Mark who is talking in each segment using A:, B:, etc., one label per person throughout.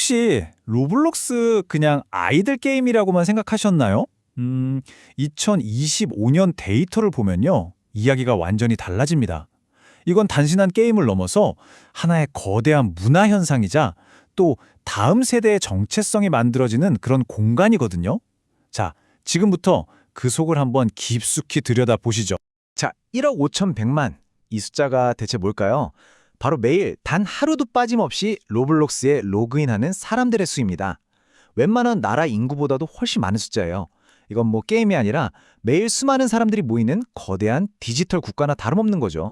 A: 혹시 로블록스 그냥 아이들 게임이라고만 생각하셨나요? 2025년 데이터를 보면요. 이야기가 완전히 달라집니다. 이건 단순한 게임을 넘어서 하나의 거대한 문화 현상이자 또 다음 세대의 정체성이 만들어지는 그런 공간이거든요. 자, 지금부터 그 속을 한번 깊숙이 들여다보시죠.
B: 자, 1억 5,100만. 이 숫자가 대체 뭘까요? 바로 매일 단 하루도 빠짐없이 로블록스에 로그인하는 사람들의 수입니다. 웬만한 나라 인구보다도 훨씬 많은 숫자예요. 이건 뭐 게임이 아니라 매일 수많은 사람들이 모이는 거대한 디지털 국가나 다름없는 거죠.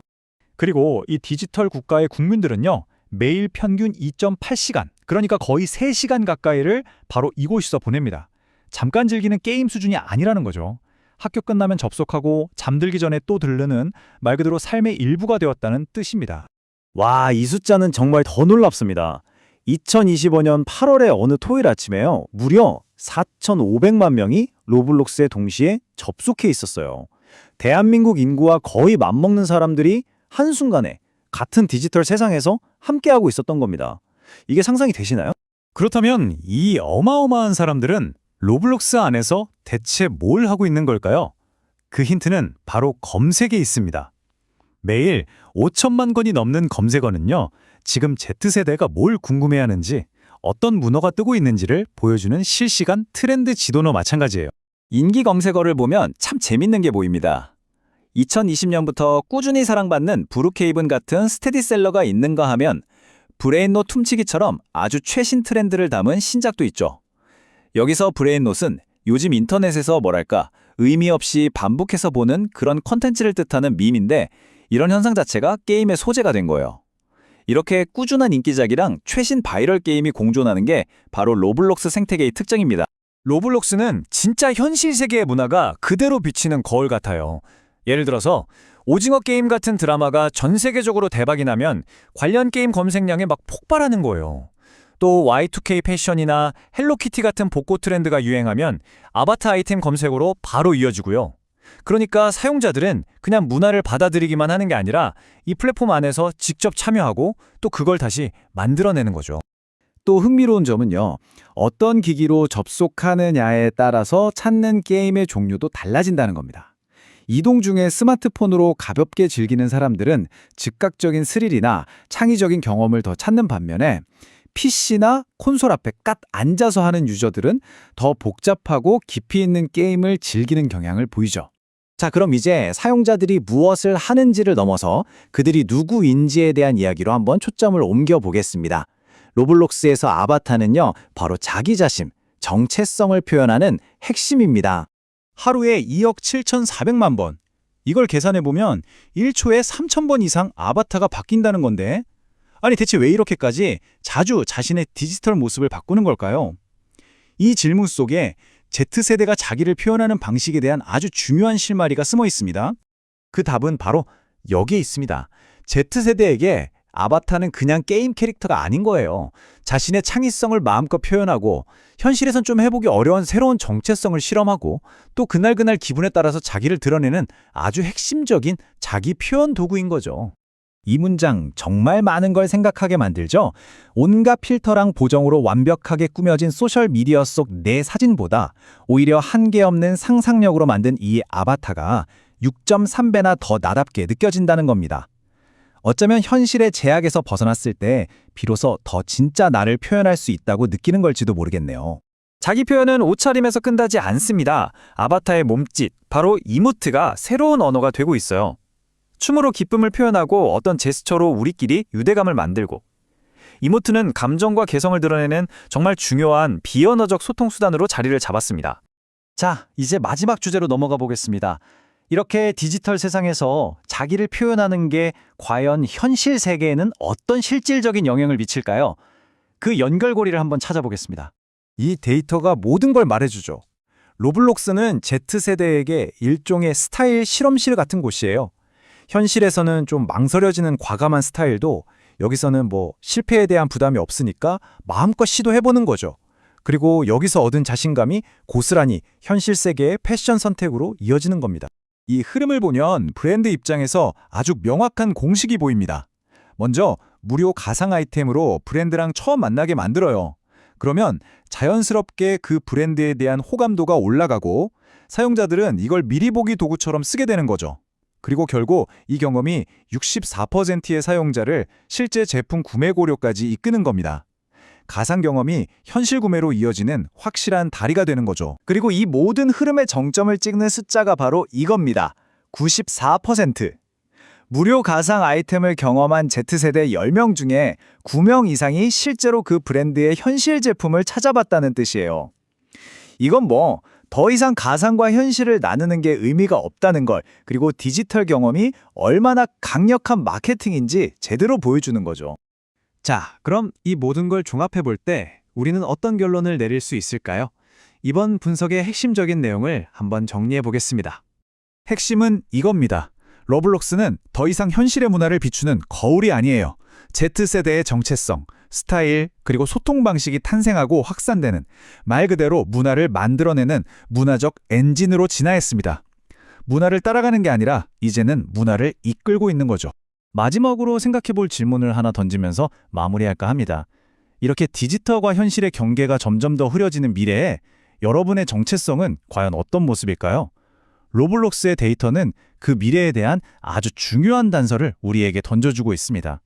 A: 그리고 이 디지털 국가의 국민들은요. 매일 평균 2.8시간, 그러니까 거의 3시간 가까이를 바로 이곳에서 보냅니다. 잠깐 즐기는 게임 수준이 아니라는 거죠. 학교 끝나면 접속하고 잠들기 전에 또 들르는 말 그대로 삶의 일부가 되었다는 뜻입니다.
C: 와, 이 숫자는 정말 더 놀랍습니다. 2025년 8월의 어느 토요일 아침에요. 무려 4,500만 명이 로블록스에 동시에 접속해 있었어요. 대한민국 인구와 거의 맞먹는 사람들이 한순간에 같은 디지털 세상에서 함께하고 있었던 겁니다. 이게 상상이 되시나요?
A: 그렇다면 이 어마어마한 사람들은 로블록스 안에서 대체 뭘 하고 있는 걸까요? 그 힌트는 바로 검색에 있습니다. 매일 5천만 건이 넘는 검색어는요, 지금 Z세대가 뭘 궁금해하는지, 어떤 문어가 뜨고 있는지를 보여주는 실시간 트렌드 지도나 마찬가지예요.
C: 인기 검색어를 보면 참 재밌는 게 보입니다. 2020년부터 꾸준히 사랑받는 브룩헤이븐 같은 스테디셀러가 있는가 하면 브레인롯 훔치기처럼 아주 최신 트렌드를 담은 신작도 있죠. 여기서 브레인롯은 요즘 인터넷에서 뭐랄까 의미 없이 반복해서 보는 그런 컨텐츠를 뜻하는 밈인데, 이런 현상 자체가 게임의 소재가 된 거예요. 이렇게 꾸준한 인기작이랑 최신 바이럴 게임이 공존하는 게 바로 로블록스 생태계의 특징입니다.
A: 로블록스는 진짜 현실 세계의 문화가 그대로 비치는 거울 같아요. 예를 들어서 오징어 게임 같은 드라마가 전 세계적으로 대박이 나면 관련 게임 검색량이 막 폭발하는 거예요. 또 Y2K 패션이나 헬로키티 같은 복고 트렌드가 유행하면 아바타 아이템 검색어로 바로 이어지고요. 그러니까 사용자들은 그냥 문화를 받아들이기만 하는 게 아니라 이 플랫폼 안에서 직접 참여하고 또 그걸 다시 만들어내는 거죠.
C: 또 흥미로운 점은요, 어떤 기기로 접속하느냐에 따라서 찾는 게임의 종류도 달라진다는 겁니다. 이동 중에 스마트폰으로 가볍게 즐기는 사람들은 즉각적인 스릴이나 창의적인 경험을 더 찾는 반면에 PC나 콘솔 앞에 깍 앉아서 하는 유저들은 더 복잡하고 깊이 있는 게임을 즐기는 경향을 보이죠. 자, 그럼 이제 사용자들이 무엇을 하는지를 넘어서 그들이 누구인지에 대한 이야기로 한번 초점을 옮겨보겠습니다. 로블록스에서 아바타는요, 바로 자기 자신, 정체성을 표현하는 핵심입니다.
A: 하루에 2억 7,400만 번. 이걸 계산해보면 1초에 3,000번 이상 아바타가 바뀐다는 건데, 아니 대체 왜 이렇게까지 자주 자신의 디지털 모습을 바꾸는 걸까요? 이 질문 속에 Z세대가 자기를 표현하는 방식에 대한 아주 중요한 실마리가 숨어 있습니다.
B: 그 답은 바로 여기에 있습니다. Z세대에게 아바타는 그냥 게임 캐릭터가 아닌 거예요. 자신의 창의성을 마음껏 표현하고 현실에선 좀 해보기 어려운 새로운 정체성을 실험하고 또 그날그날 기분에 따라서 자기를 드러내는 아주 핵심적인 자기 표현 도구인 거죠.
C: 이 문장 정말 많은 걸 생각하게 만들죠? 온갖 필터랑 보정으로 완벽하게 꾸며진 소셜미디어 속 내 사진보다 오히려 한계 없는 상상력으로 만든 이 아바타가 6.3배나 더 나답게 느껴진다는 겁니다. 어쩌면 현실의 제약에서 벗어났을 때 비로소 더 진짜 나를 표현할 수 있다고 느끼는 걸지도 모르겠네요.
A: 자기 표현은 옷차림에서 끝나지 않습니다. 아바타의 몸짓, 바로 이모트가 새로운 언어가 되고 있어요. 춤으로 기쁨을 표현하고 어떤 제스처로 우리끼리 유대감을 만들고, 이모트는 감정과 개성을 드러내는 정말 중요한 비언어적 소통 수단으로 자리를 잡았습니다.
C: 자, 이제 마지막 주제로 넘어가 보겠습니다. 이렇게 디지털 세상에서 자기를 표현하는 게 과연 현실 세계에는 어떤 실질적인 영향을 미칠까요? 그 연결고리를 한번 찾아보겠습니다.
B: 이 데이터가 모든 걸 말해주죠. 로블록스는 Z세대에게 일종의 스타일 실험실 같은 곳이에요. 현실에서는 좀 망설여지는 과감한 스타일도 여기서는 뭐 실패에 대한 부담이 없으니까 마음껏 시도해보는 거죠. 그리고 여기서 얻은 자신감이 고스란히 현실 세계의 패션 선택으로 이어지는 겁니다. 이 흐름을 보면 브랜드 입장에서 아주 명확한 공식이 보입니다. 먼저 무료 가상 아이템으로 브랜드랑 처음 만나게 만들어요. 그러면 자연스럽게 그 브랜드에 대한 호감도가 올라가고 사용자들은 이걸 미리 보기 도구처럼 쓰게 되는 거죠. 그리고 결국 이 경험이 64%의 사용자를 실제 제품 구매 고려까지 이끄는 겁니다. 가상 경험이 현실 구매로 이어지는 확실한 다리가 되는 거죠.
D: 그리고 이 모든 흐름의 정점을 찍는 숫자가 바로 이겁니다. 94%. 무료 가상 아이템을 경험한 Z세대 10명 중에 9명 이상이 실제로 그 브랜드의 현실 제품을 찾아봤다는 뜻이에요. 이건 더 이상 가상과 현실을 나누는 게 의미가 없다는 걸, 그리고 디지털 경험이 얼마나 강력한 마케팅인지 제대로 보여주는 거죠.
E: 자, 그럼 이 모든 걸 종합해 볼 때 우리는 어떤 결론을 내릴 수 있을까요? 이번 분석의 핵심적인 내용을 한번 정리해 보겠습니다.
B: 핵심은 이겁니다. 로블록스는 더 이상 현실의 문화를 비추는 거울이 아니에요. Z세대의 정체성, 스타일, 그리고 소통 방식이 탄생하고 확산되는, 말 그대로 문화를 만들어내는 문화적 엔진으로 진화했습니다. 문화를 따라가는 게 아니라 이제는 문화를 이끌고 있는 거죠. 마지막으로 생각해 볼 질문을 하나 던지면서 마무리할까 합니다. 이렇게 디지털과 현실의 경계가 점점 더 흐려지는 미래에 여러분의 정체성은 과연 어떤 모습일까요? 로블록스의 데이터는 그 미래에 대한 아주 중요한 단서를 우리에게 던져주고 있습니다.